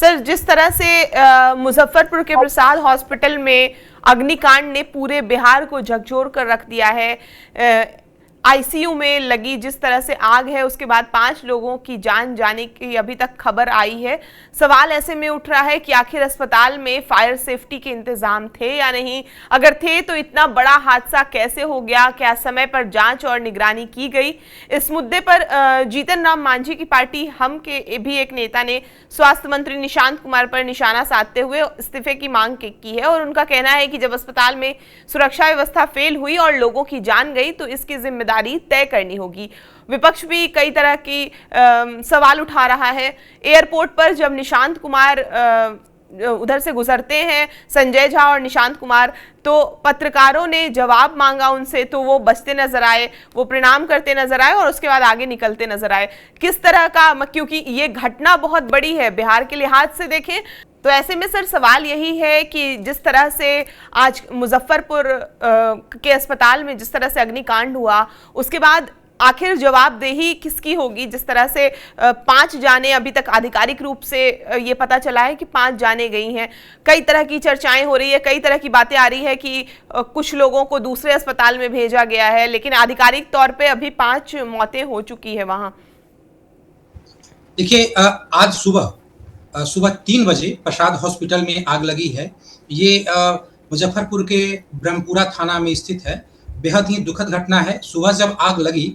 Sir, जिस तरह से मुजफ्फरपुर के प्रसाद हॉस्पिटल में अग्निकांड ने पूरे बिहार को झकझोर कर रख दिया है। आईसीयू में लगी जिस तरह से आग है, उसके बाद 5 लोगों की जान जाने की अभी तक खबर आई है। सवाल ऐसे में उठ रहा है कि आखिर अस्पताल में फायर सेफ्टी के इंतजाम थे या नहीं। अगर थे तो इतना बड़ा हादसा कैसे हो गया, क्या समय पर जांच और निगरानी की गई। इस मुद्दे पर जीतन राम मांझी की पार्टी हम के भी एक नेता ने स्वास्थ्य मंत्री निशांत कुमार पर निशाना साधते हुए इस्तीफे की मांग की है और उनका कहना है कि जब अस्पताल में सुरक्षा व्यवस्था फेल हुई और लोगों की जान गई तो इसकी जिम्मेदारी तय करनी होगी। विपक्ष भी कई तरह की सवाल उठा रहा है। एयरपोर्ट पर जब निशांत कुमार उधर से गुजरते हैं, संजय झा और निशांत कुमार, तो पत्रकारों ने जवाब मांगा उनसे, तो वो बचते नजर आए, वो प्रणाम करते नजर आए और उसके बाद आगे निकलते नजर आए। किस तरह का, क्योंकि ये घटना बहुत बड़ी है बिहार के लिहाज से देखें तो ऐसे में सर सवाल यही है कि जिस तरह से आज मुजफ्फरपुर के अस्पताल में जिस तरह से अग्निकांड हुआ, उसके बाद आखिर जवाबदेही किसकी होगी। जिस तरह से 5 जानें अभी तक आधिकारिक रूप से ये पता चला है कि 5 जानें गई हैं। कई तरह की चर्चाएं हो रही है, कई तरह की बातें आ रही है कि कुछ लोगों को दूसरे अस्पताल में भेजा गया है, लेकिन आधिकारिक तौर पे अभी 5 मौतें हो चुकी है वहां। देखिए, आज सुबह 3 बजे प्रसाद हॉस्पिटल में आग लगी है। ये मुजफ्फरपुर के ब्रह्मपुरा थाना में स्थित है। बेहद ही दुखद घटना है। सुबह जब आग लगी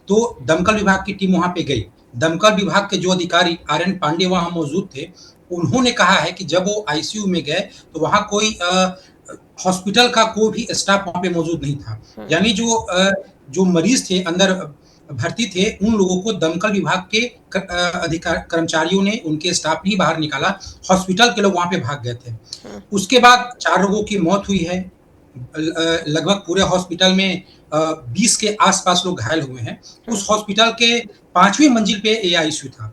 तो दमकल विभाग की टीम वहां पे गई। दमकल विभाग के जो अधिकारी आर.एन. पांडे वहां मौजूद थे, उन्होंने कहा है कि जब वो आईसीयू में गए तो वहां कोई हॉस्पिटल का कोई भी स्टाफ वहां पे मौजूद नहीं था। यानी जो मरीज थे अंदर भर्ती थे, उन लोगों को दमकल विभाग के कर्मचारियों ने, उनके स्टाफ ने बाहर निकाला। हॉस्पिटल के लोग वहां पे भाग गए थे। उसके बाद 4 लोगों की मौत हुई है। लगभग पूरे हॉस्पिटल में 20 के आसपास लोग घायल हुए हैं। उस हॉस्पिटल के 5वीं मंजिल पे ये आईसीयू था।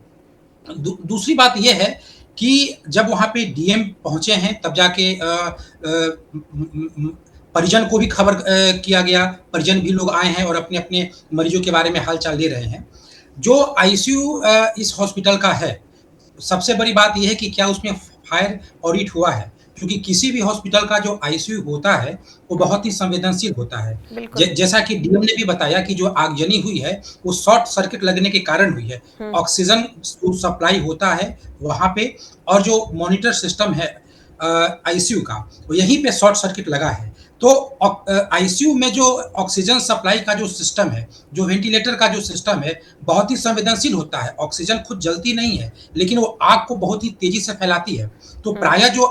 दूसरी बात यह है कि जब वहां पे डीएम पहुंचे हैं तब जाके परिजन को भी खबर किया गया। परिजन भी लोग आए हैं और अपने अपने मरीजों के बारे में हालचाल ले रहे हैं। जो आईसीयू इस हॉस्पिटल का है, सबसे बड़ी बात यह है कि क्या उसमें फायर ऑडिट हुआ है, क्योंकि किसी भी हॉस्पिटल का जो आईसीयू होता है वो बहुत ही संवेदनशील होता है। जैसा कि डीएम ने भी बताया कि जो आगजनी हुई है वो शॉर्ट सर्किट लगने के कारण हुई है। ऑक्सीजन सप्लाई होता है वहां पे और जो मॉनिटर सिस्टम है आईसीयू का, वो यहीं पे शॉर्ट सर्किट लगा है। तो आईसीयू में जो ऑक्सीजन सप्लाई का जो सिस्टम है, जो वेंटिलेटर का जो सिस्टम है, बहुत ही संवेदनशील होता है। ऑक्सीजन खुद जलती नहीं है, लेकिन वो आग को बहुत ही तेजी से फैलाती है। तो प्रायः जो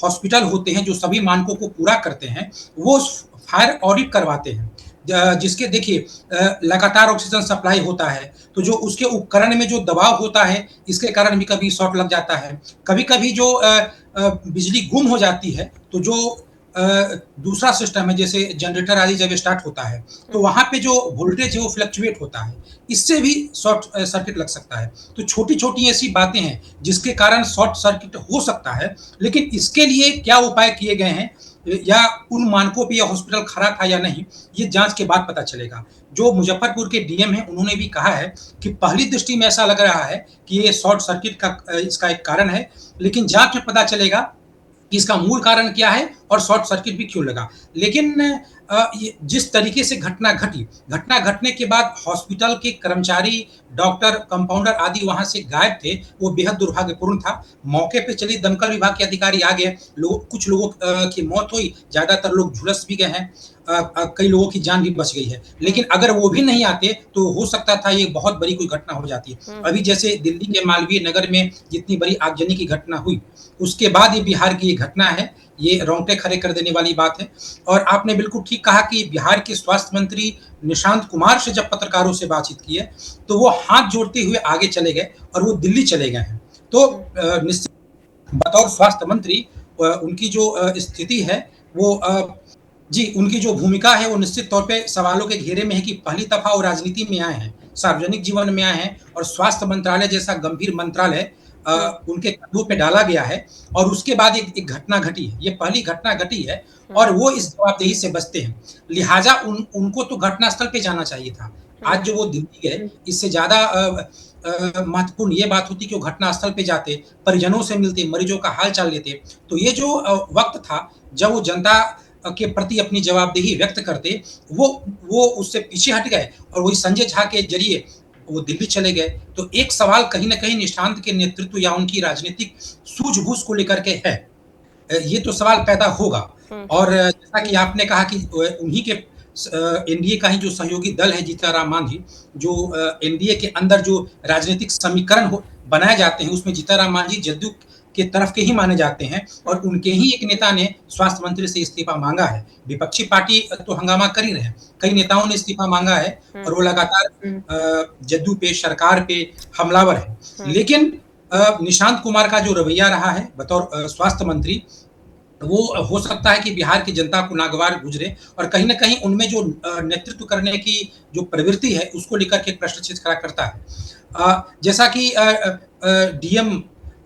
हॉस्पिटल होते हैं जो सभी मानकों को पूरा करते हैं, वो फायर ऑडिट करवाते हैं। जिसके देखिए लगातार ऑक्सीजन सप्लाई होता है, तो जो उसके उपकरण में जो दबाव होता है, इसके कारण भी कभी शॉर्ट लग जाता है। कभी-कभी जो बिजली गुम हो जाती है, तो जो दूसरा सिस्टम है जैसे जनरेटर आदि जब स्टार्ट होता है तो वहां पे जो वोल्टेज है वो फ्लक्चुएट होता है, इससे भी शॉर्ट सर्किट लग सकता है। तो छोटी छोटी ऐसी बातें हैं जिसके कारण शॉर्ट सर्किट हो सकता है, लेकिन इसके लिए क्या उपाय किए गए हैं या उन मानकों पे यह हॉस्पिटल खरा था या नहीं, ये जांच के बाद पता चलेगा। जो मुजफ्फरपुर के डीएम हैं, उन्होंने भी कहा है कि पहली दृष्टि में ऐसा लग रहा है कि ये शॉर्ट सर्किट का इसका एक कारण है, लेकिन जांच में पता चलेगा कि इसका मूल कारण क्या है और शॉर्ट सर्किट भी क्यों लगा। लेकिन जिस तरीके से घटना घटने के बाद हॉस्पिटल के कर्मचारी, डॉक्टर, कंपाउंडर आदि वहां से गायब थे, वो बेहद दुर्भाग्यपूर्ण था। मौके पे चली दमकल विभाग के अधिकारी आ गए, कुछ लोगों की मौत हुई, ज्यादातर लोग झुलस भी गए हैं, कई लोगों की जान भी बच गई है। लेकिन अगर वो भी नहीं आते तो हो सकता था ये बहुत बड़ी कोई घटना हो जाती। अभी जैसे दिल्ली के मालवीय नगर में जितनी बड़ी आगजनी की घटना हुई, उसके बाद ये बिहार की ये घटना है, ये रोंगटे खड़े कर देने वाली बात है। और आपने बिल्कुल ठीक कहा कि बिहार के स्वास्थ्य मंत्री निशांत कुमार से जब पत्रकारों से बातचीत की है तो वो हाथ जोड़ते हुए आगे चले गए और वो दिल्ली चले गए हैं। तो निश्चित बतौर स्वास्थ्य मंत्री उनकी जो स्थिति है वो उनकी जो भूमिका है वो निश्चित तौर पे सवालों के घेरे में है कि पहली दफा वो राजनीति में आए हैं, सार्वजनिक जीवन में आए हैं और स्वास्थ्य मंत्रालय जैसा गंभीर मंत्रालय उनके कंधों पे डाला गया है और उसके बाद एक घटना घटी है। ये पहली घटना घटी है और वो इस जवाबदेही से बचते हैं। लिहाजा उनको तो घटनास्थल पे जाना चाहिए था, आज जो वो दिल्ली गए, इससे ज़्यादा महत्वपूर्ण ये बात होती कि वो घटनास्थल पे जाते, परिजनों से मिलते, मरीजों का हाल-चाल लेते। तो ये जो वक़्त था, जब वो जनता के प्रति अपनी जवाबदेही व्यक्त करते, वो उससे पीछे हट गए और वही संजय झा के ज़रिए वो दिल्ली चले गए। तो एक सवाल कहीं न कहीं निशांत के नेतृत्व या उनकी राजनीतिक सूझबूझ को लेकर के है। ये तो सवाल पैदा होगा हुँ, और जैसा कि आपने कहा कि उन्हीं के एनडीए का ही जो सहयोगी दल है जीतन मांझी, जो एनडीए के अंदर जो राजनीतिक समीकरण बनाए जाते हैं, उसमें जीतन राम मांझी जदयू के तरफ के ही माने जाते हैं और उनके ही एक नेता ने स्वास्थ्य मंत्री से इस्तीफा मांगा है। विपक्षी पार्टी तो हंगामा कर ही रहे हैं, कई नेताओं ने इस्तीफा मांगा है और वो लगातार जदयू पे, सरकार पे हमलावर है। लेकिन निशांत कुमार का जो रवैया रहा है बतौर स्वास्थ्य मंत्री, वो हो सकता है कि बिहार की जनता को नागवार गुजरे और कहीं न कहीं उनमें जो नेतृत्व करने की जो प्रवृत्ति है, उसको लेकर के प्रश्न चिन्ह खड़ा करता है। जैसा कि डीएम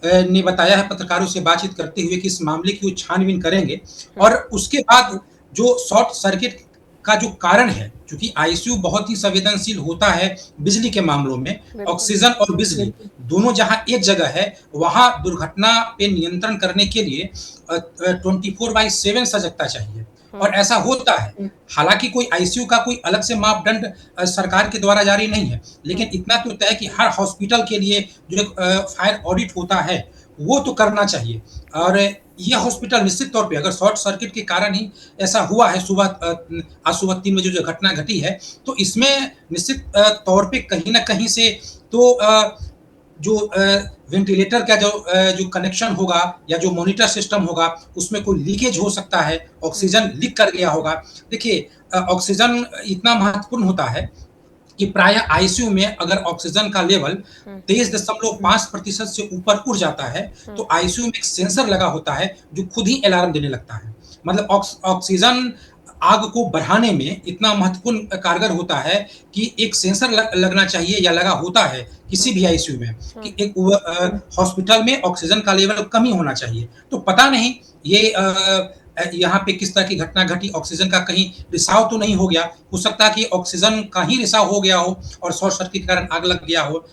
ने बताया है पत्रकारों से बातचीत करते हुए कि इस मामले की वो छानबीन करेंगे और उसके बाद जो शॉर्ट सर्किट का जो कारण है, चूँकि आईसीयू बहुत ही संवेदनशील होता है बिजली के मामलों में, बिल्कुल। ऑक्सीजन और बिजली दोनों जहाँ एक जगह है, वहाँ दुर्घटना पे नियंत्रण करने के लिए 24/7 सजगता चाहिए और ऐसा होता है। हालाँकि कोई आईसीयू का कोई अलग से मापदंड सरकार के द्वारा जारी नहीं है, लेकिन इतना तो तय है कि हर हॉस्पिटल के लिए जो एक फायर ऑडिट होता है, वो तो करना चाहिए और ये हॉस्पिटल निश्चित तौर पे अगर शॉर्ट सर्किट के कारण ही ऐसा हुआ है आज सुबह 3 बजे जो घटना घटी है, तो इसमें निश्चित तौर पे कहीं न कहीं से तो जो वेंटिलेटर का जो कनेक्शन होगा या जो मॉनिटर सिस्टम होगा, उसमें कोई लीकेज हो सकता है, ऑक्सीजन लीक कर गया होगा। देखिए ऑक्सीजन इतना महत्वपूर्ण होता है कि प्रायः आईसीयू में अगर ऑक्सीजन का लेवल 23.5% से ऊपर उठ जाता है, तो आईसीयू में एक सेंसर लगा होता है, जो खुद ही अलार्म देने लगता है। मतलब ऑक्सीजन आग को बढ़ाने में इतना महत्वपूर्ण कारगर होता है कि एक सेंसर लगना चाहिए या लगा होता है किसी भी आईसीयू में कि एक हॉस्पिटल में ऑक्सीजन का लेवल कम ही होना चाहिए। तो पता नहीं ये यहाँ पे किस तरह की घटना घटी, ऑक्सीजन का कहीं रिसाव तो नहीं हो गया। हो सकता है कि ऑक्सीजन का ही रिसाव हो गया हो और शॉर्ट सर्किट के कारण आग लग गया हो।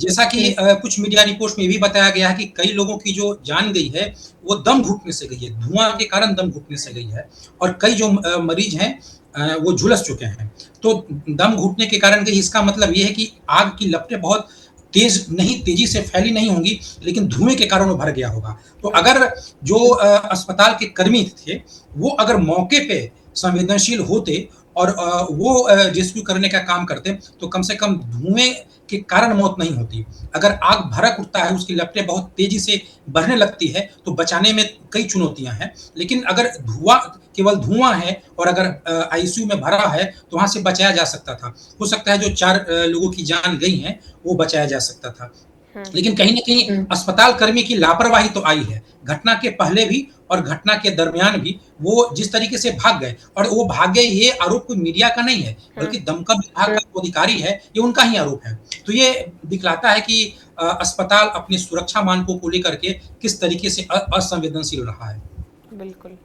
जैसा कि कुछ मीडिया रिपोर्ट्स में ये भी बताया गया है कि कई लोगों की जो जान गई है, वो दम घुटने से गई है, धुआँ के कारण दम घुटने से गई है और कई जो मरीज हैं वो झुलस चुके हैं। तो दम घुटने के कारण गई, इसका मतलब ये है कि आग की लपटें बहुत तेजी से फैली नहीं होंगी, लेकिन धुएँ के कारण वो भर गया होगा। तो अगर जो अस्पताल के कर्मी थे, वो अगर मौके पे संवेदनशील होते और वो रेस्क्यू करने का काम करते, तो कम से कम धुएँ के कारण मौत नहीं होती। अगर आग भड़क उठता है, उसकी लपटें बहुत तेज़ी से बढ़ने लगती है, तो बचाने में कई चुनौतियाँ हैं। लेकिन अगर केवल धुआँ है और अगर आईसीयू में भरा है, तो वहाँ से बचाया जा सकता था। हो सकता है जो 4 लोगों की जान गई हैं, वो बचाया जा सकता था। लेकिन कहीं न कहीं अस्पताल कर्मी की लापरवाही तो आई है। घटना के पहले भी और घटना के दरमियान भी वो जिस तरीके से भाग गए और वो भाग गए, ये आरोप कोई मीडिया का नहीं है, बल्कि दमकल विभाग का जो अधिकारी है, ये उनका ही आरोप है। तो ये दिखलाता है कि अस्पताल अपने सुरक्षा मानकों को लेकर के किस तरीके से असंवेदनशील रहा है। बिल्कुल।